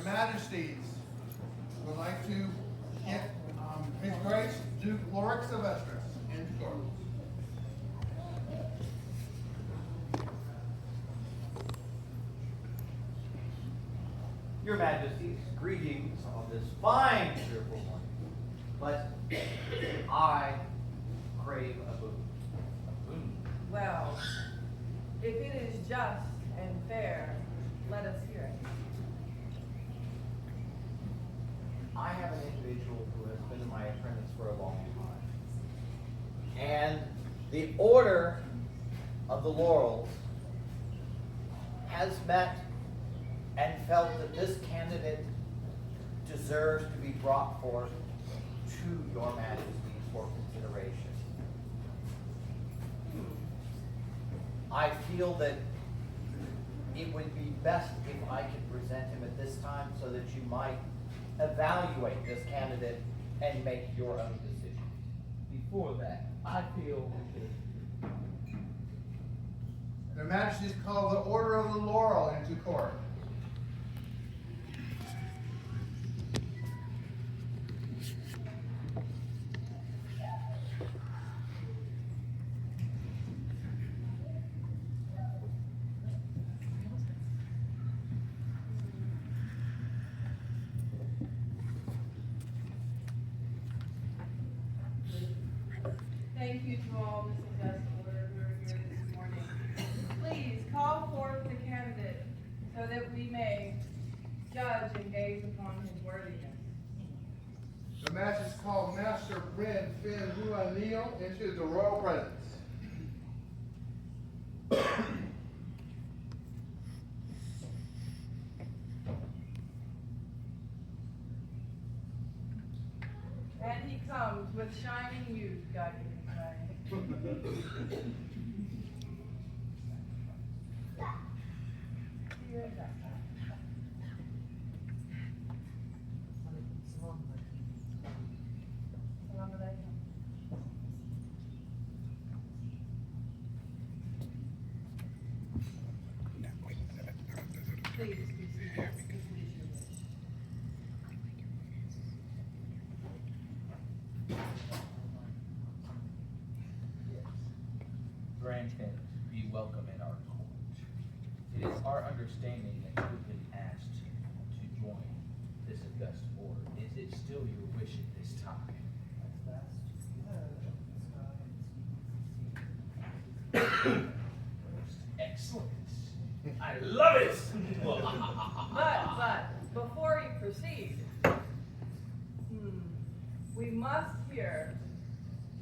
Majesties would like to get His Grace Duke Laurels of Estres into court. Your Majesties, greetings on this fine, cheerful morning. But I crave a boon. A boon. Well, if it is just and fair, let us hear it. I have an individual who has been my apprentice for a long time. And the Order of the Laurels has met and felt that this candidate deserves to be brought forth to your Majesty for consideration. I feel that it would be best if I could present him at this time so that you might evaluate this candidate and make your own decision. Before that, I feel that Their Majesties call the Order of the Laurel into court. Thank you to all Mrs. Escalor who are here this morning. Please call forth the candidate so that we may judge and gaze upon his worthiness. The Majesties call Master Brann into the royal presence. And he comes with shining youth guiding his way. Please be seated if it is your wish. Brann be welcome in our court. It is our understanding that you have been asked to join this august order. Is it still your wish at this time? Excellent. I love it. But before you proceed, we must hear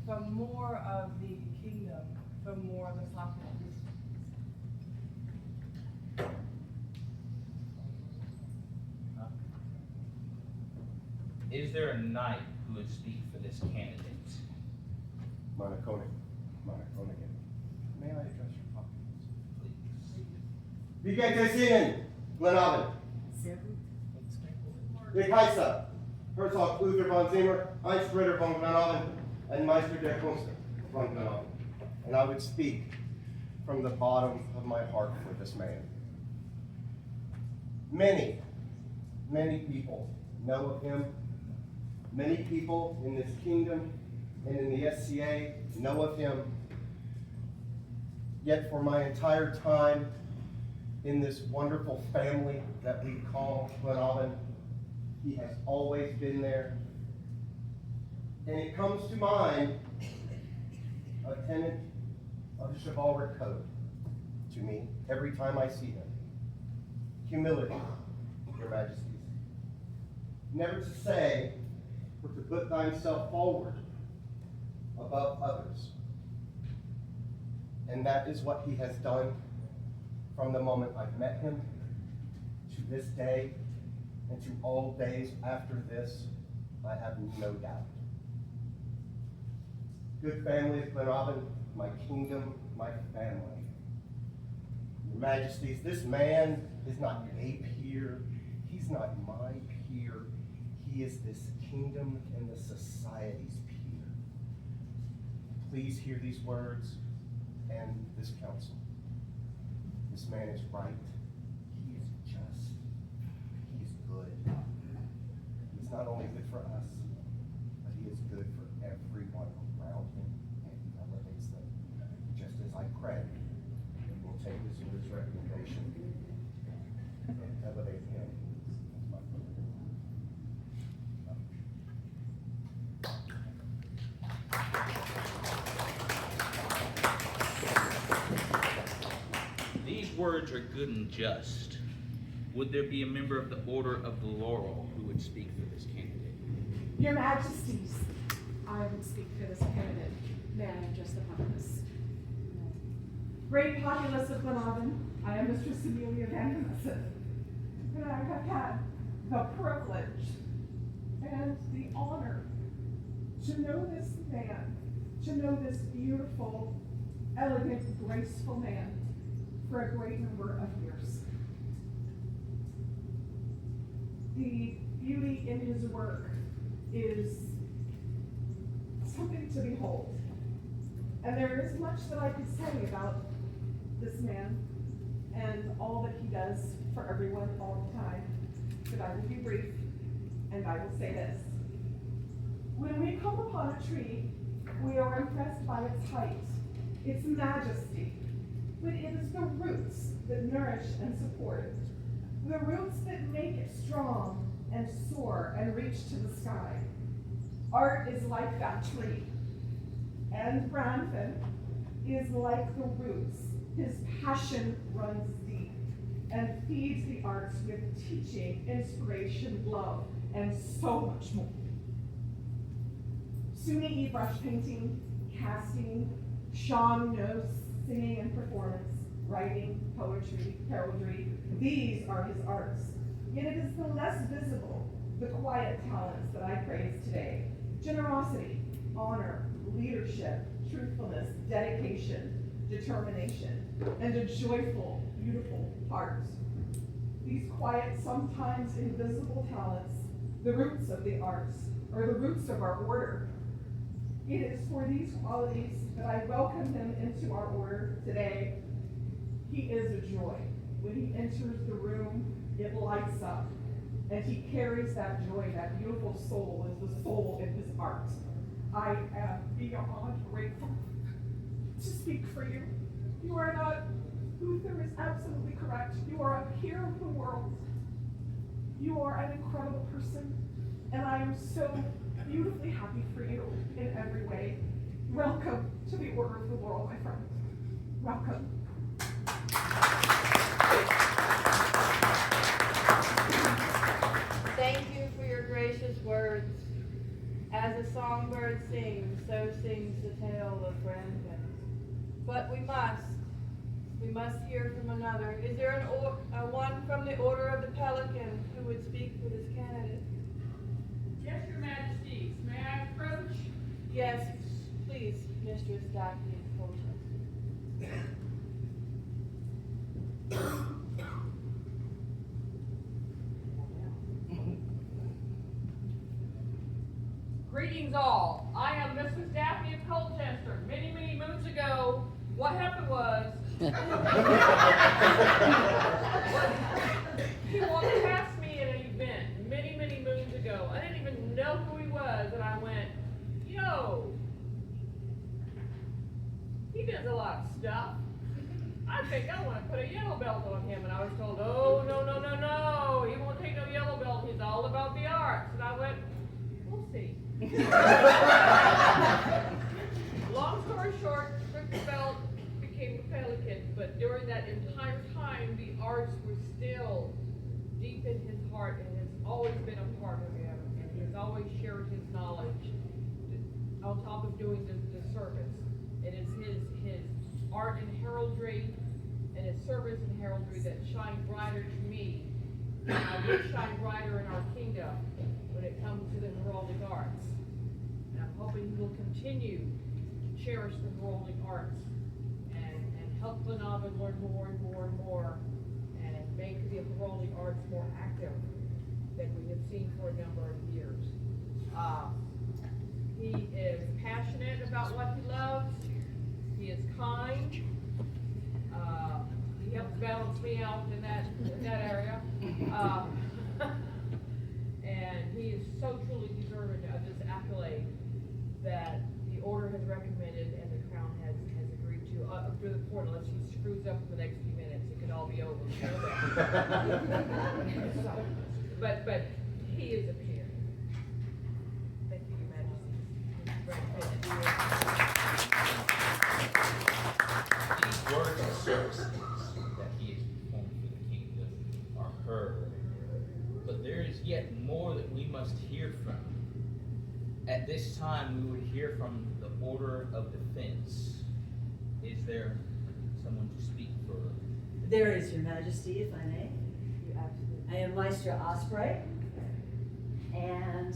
from more of the kingdom, from more of the populace. Is there a knight who would speak for this candidate? Monaconic. May I address your populace? Please. Wie geht es Ihnen, Glenavon? Ich heiße Herzog Luther von Zimmer, Heinz Ritter von Glenavon, and Meister der Kunst von Glenavon. And I would speak from the bottom of my heart for this man. Many people know of him. Many people in this kingdom and in the SCA know of him. Yet for my entire time in this wonderful family that we call Glenavon, he has always been there. And it comes to mind a tenet of the chivalric code to me every time I see him. Humility, your majesties. Never to say or to put thyself forward above others. And that is what he has done from the moment I've met him to this day and to all days after this, I have no doubt. Good family of Glenavon, my kingdom, my family. Your majesties, this man is not a peer. He's not my peer. He is this kingdom and the society's peer. Please hear these words and this counsel. This man is right. He is just. He is good. He's not only good for us, but he is good for everyone around him, and he elevates them. Just as I pray, we will take this Lord's recommendation and elevate him as my brother. These words are good and just. Would there be a member of the Order of the Laurel who would speak for this candidate? Your Majesties, I would speak for this candidate. May I address the populace? Great populace of Glenavon, I am Mistress Amelia Van Genessen, and I have had the privilege and the honor to know this man, to know this beautiful, elegant, graceful man for a great number of years. The beauty in his work is something to behold. And there is much that I could say about this man and all that he does for everyone all the time. But I will be brief, and I will say this. When we come upon a tree, we are impressed by its height, its majesty, but it is the roots that nourish and support it. The roots that make it strong and soar and reach to the sky. Art is like that tree. And Brann is like the roots. His passion runs deep and feeds the arts with teaching, inspiration, love, and so much more. Suni brush painting, casting, Sean knows singing and performance, writing, poetry, heraldry. These are his arts. Yet it is the less visible, the quiet talents that I praise today. Generosity, honor, leadership, truthfulness, dedication, determination, and a joyful, beautiful heart. These quiet, sometimes invisible talents, the roots of the arts, or the roots of our order. It is for these qualities that I welcome him into our order today. He is a joy. When he enters the room, it lights up. And he carries that joy, that beautiful soul is the soul in his art. I am beyond grateful to speak for you. You are not, Luther is absolutely correct. You are a peer of the world. You are an incredible person. And I am so beautifully happy for you in every way. Welcome to the Order of the Laurel, my friend. Welcome. Thank you for your gracious words. As a songbird sings, so sings the tale of Brann. But we must hear from another. Is there one from the Order of the Pelican who would speak for this candidate? Yes, Your Majesties. May I approach? Yes, please, Mistress Daphne Colchester. Greetings all. I am Mistress Daphne of Colchester. Many, many moons ago, what happened was, he walked past me at an event many, many moons ago. I didn't even know who he was, and I went, yo, he does a lot of stuff. I think I want to put a yellow belt on him. And I was told, oh, no, no, no, no. He won't take no yellow belt. He's all about the arts. And I went, we'll see. Long story short, took the belt, became a pelican. But during that entire time, the arts were still deep in his heart and has always been a part of him. And he has always shared his knowledge on top of doing the service. It is his art and heraldry and his service and heraldry that shine brighter to me. And I will shine brighter in our kingdom when it comes to the heraldic arts. And I'm hoping he will continue to cherish the heraldic arts and help Glenavon learn more and more and more and make the heraldic arts more active than we have seen for a number of years. He is passionate about what he loves. He is kind. He helps balance me out in that area. that the order has recommended and the crown has agreed to, up to the point, unless he screws up in the next few minutes, it could all be over. But he is appearing. Thank you, Your Majesty. These words and services that he has performed for the kingdom are heard, but there is yet more that we must hear from. At this time, we would hear from the order of defense. Is there someone to speak for? There is, Your Majesty, if I may. You absolutely. I am Maestro Osprey, and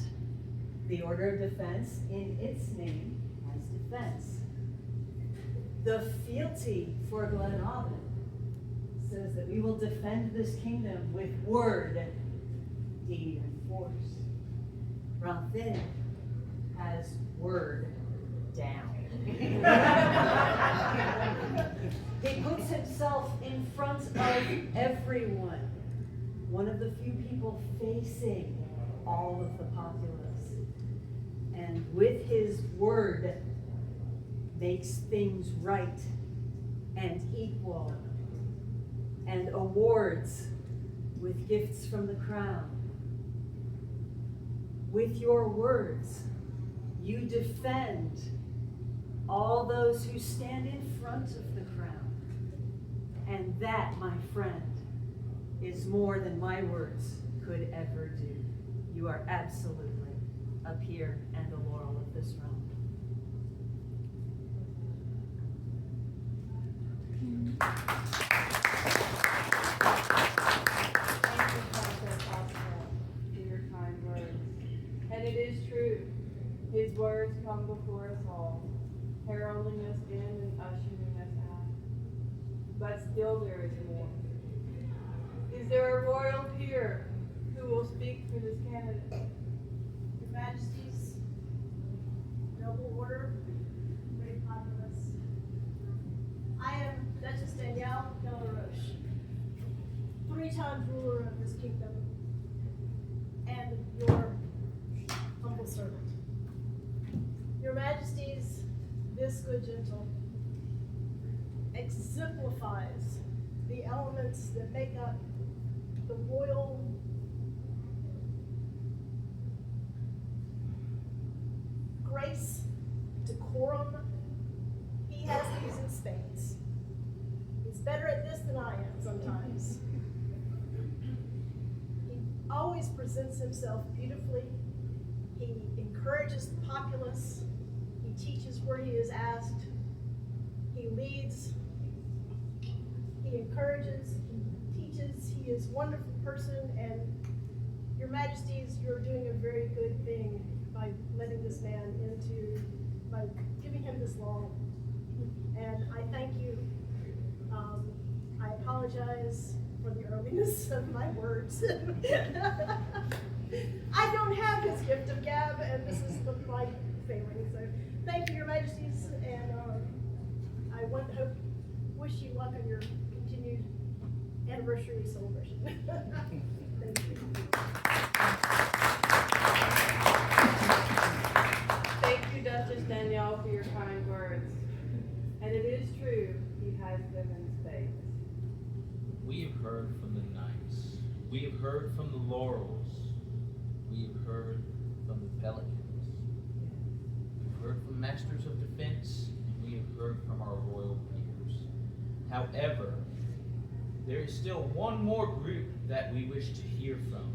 the Order of Defense, in its name, has defense. The fealty for Glenavon says that we will defend this kingdom with word, deed, and force. Ranthin has word down. He puts himself in front of everyone, one of the few people facing all of the populace, and with his word makes things right and equal, and awards with gifts from the crown. With your words, you defend all those who stand in front of the crown. And that, my friend, is more than my words could ever do. You are absolutely a peer and a laurel of this realm. Thank you, Princess Oscar, for your kind words. And it is true, his words come before us all, heralding us in and ushering us out. But still there is more. Is there a royal peer who will speak for this candidate? Your Majesties, noble order, great populace. I am Duchess Danielle de Laurels, 3 times ruler of this kingdom, and your humble servant. Your Majesties, this good gentle exemplifies the elements that make up the royal grace, decorum. He has these in spades. He's better at this than I am sometimes. He always presents himself beautifully. He encourages the populace. He teaches where he is asked. He leads. He encourages. He teaches. He is a wonderful person, and Your Majesties, you're doing a very good thing by letting this man by giving him this law. And I thank you. I apologize for the earliness of my words. I don't have his gift of gab, and this is my failing. So thank you, Your Majesties, and I wish you luck on your continued anniversary celebration. Thank you. Thank you, Duchess Danielle, for your kind words. And it is true, he has them in spades. We have heard from the knights. We have heard from the laurels. We have heard from the pelicans. We've heard from masters of defense, and we have heard from our royal peers. However, there is still one more group that we wish to hear from.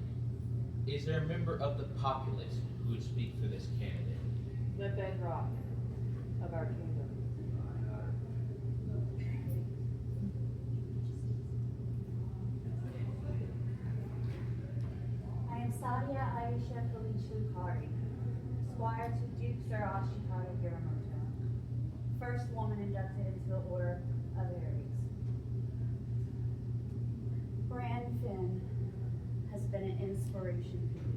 Is there a member of the populace who would speak for this candidate? The bedrock of our kingdom. I am Sadia Aisha Felicia Lukari, Squire to Duke Sir Ashikata Giramoto, first woman inducted into the Order of Aries. Brann Finn has been an inspiration to me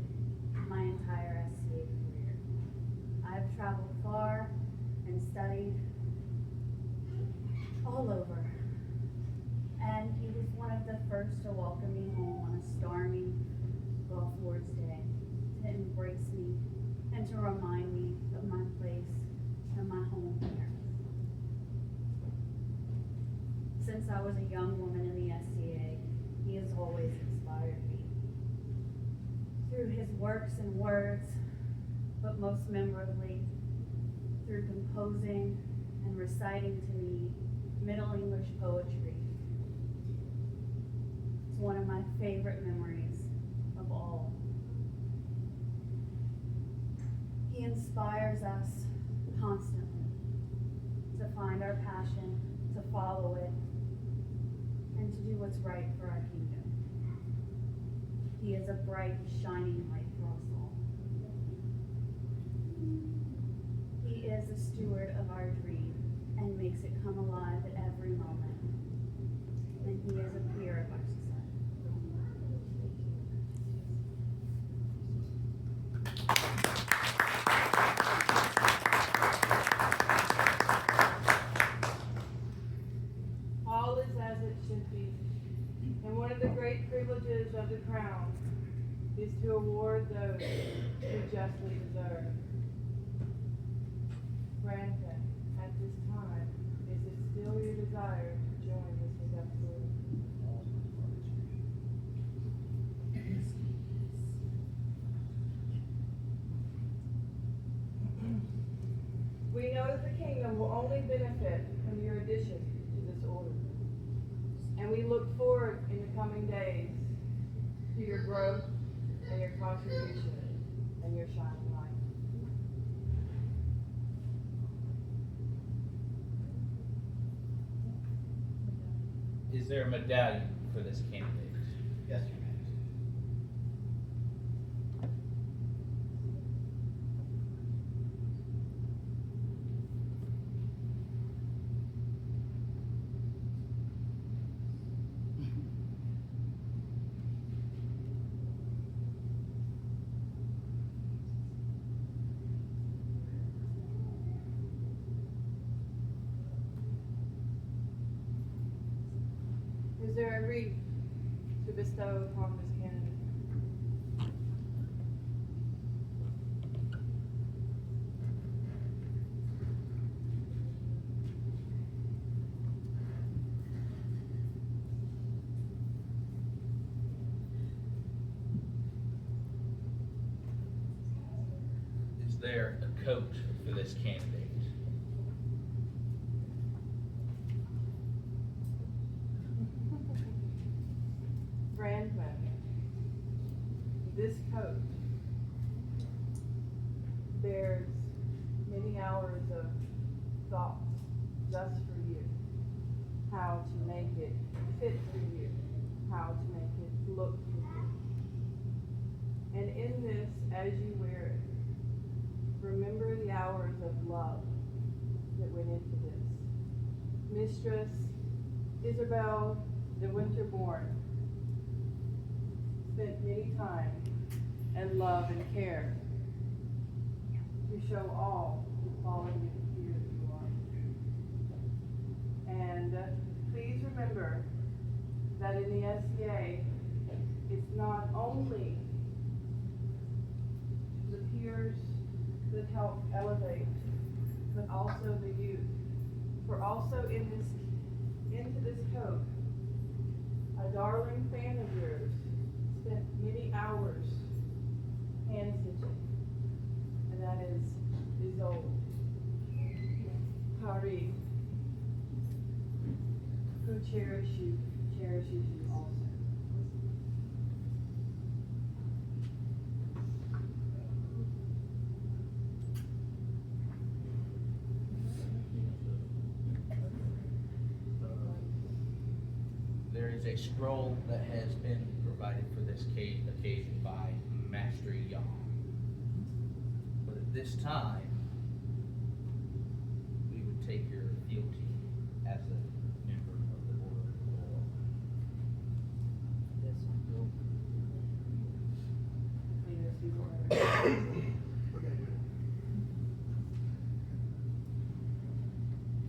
my entire SCA career. I've traveled far and studied all over, and he was one of the first to welcome me home on a stormy Gulf Wars Day, to embrace me and to remind me of my place and my home here. Since I was a young woman in the SCA, he has always inspired me. Through his works and words, but most memorably, through composing and reciting to me Middle English poetry. It's one of my favorite memories of all. He inspires us constantly to find our passion, to follow it, and to do what's right for our kingdom. He is a bright, shining light for us all. He is a steward of our dream and makes it come alive at every moment. And he is a peer of our society. All is as it should be. And one of the great privileges of the crown is to award those who justly deserve. Brann, at this time, is it still your desire to join this august order? We know that the kingdom will only benefit from your addition to this order. And we look forward in the coming days to your growth and your contribution and your shining light. Is there a medallion for this candidate? Yes, Your Majesty. Is there a wreath to bestow upon this candidate? Is there a coat for this candidate? Brann, this coat bears many hours of thought just for you, how to make it fit for you, how to make it look for you. And in this, as you wear it, remember the hours of love that went into this. Mistress Isabel de Winterbourne spent many time and love and care to show all the quality of peer that you are. And please remember that in the SCA, it's not only the peers that help elevate, but also the youth. For also into this coat, a darling fan of yours spent many hours hand stitching, and that is Isolde, Paris, who cherishes you also. There is a scroll that has been provided for this occasion by Master Young. But at this time, we would take your fealty as a member of the Order of the Laurel.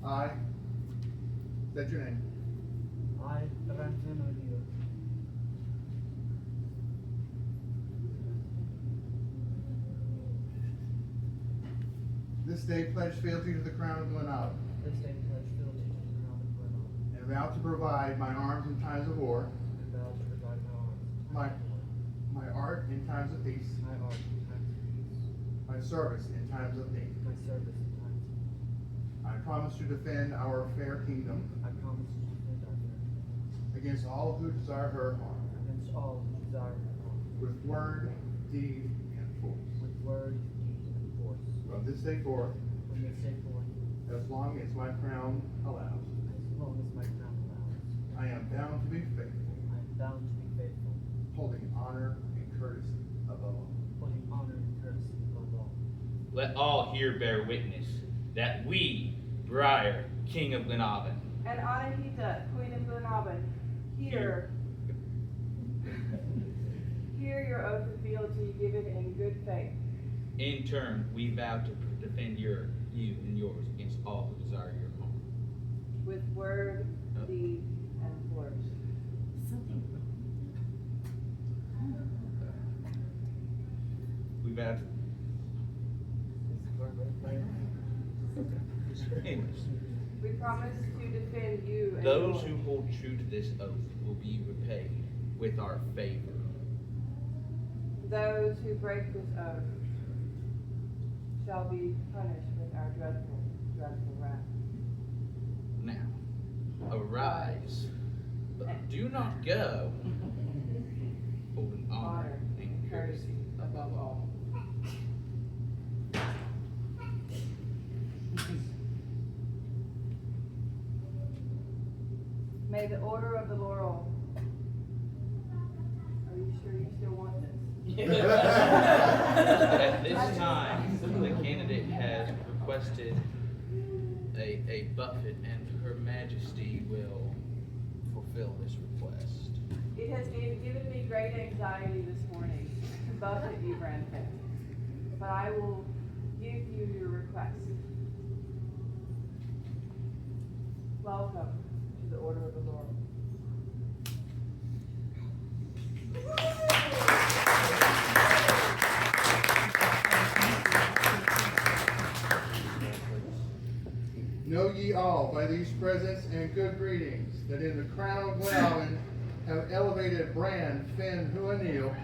I, state your name, I, Brann, This day pledge fealty to the Crown of Glenalvon, This day pledge fealty to the Crown of Glenalvon, and vow to provide my arms in times of war, and vow to provide my, my arms, my art in times of peace, my art in times of peace, my service in times of need. my service in times of need. I promise to defend our fair kingdom I promise to defend our fair kingdom against all who desire her harm, against all who desire harm, with word, deed, and force. with word, deed, and force. From this day forth, From this day forth, as long as my crown allows, as long as my crown allows, I am bound to be faithful, I am bound to be faithful, holding honor and courtesy above all. holding honor and courtesy above all. Let all here bear witness that we, Briar, King of Glenalvon, And Anahita, Queen of Glenalvon, hear your oath of fealty given in good faith. in turn, we vow to defend you and yours against all who desire your harm. With word, deed, and force. We vow to. Anyways, We promise to defend you and those yours. who hold true to this oath will be repaid with our favor. Those who break this oath shall be punished with our dreadful, dreadful wrath. Now, arise, but do not go, holding honor and courtesy above all. May the order of the laurel. Are you sure you still want this? At this time, the candidate has requested a buffet, and Her Majesty will fulfill this request. It has given me great anxiety this morning to buffet you, Brann, but I will give you your request. Welcome to the Order of the Laurel. Know ye all by these presents and good greetings that in the Crown of Glenalvon have elevated Brann Finn Huanil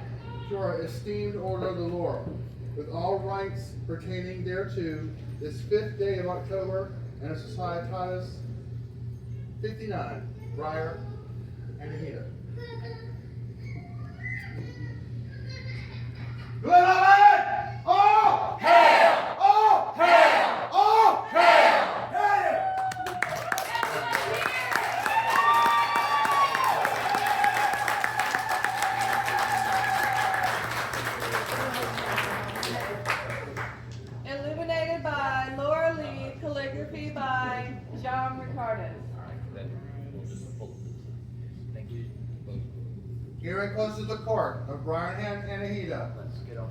to our esteemed Order of the Laurel, with all rights pertaining thereto, this 5th day of October, and a Societatis 59, Briar and Anahita. Glenalvon! All hail! All hail! All hail! Illuminated by Laura Lee, calligraphy by John Ricardus. All right, then we'll just pull it. Thank you. Hearing closes the court of Briar and Anahita. Let's get on.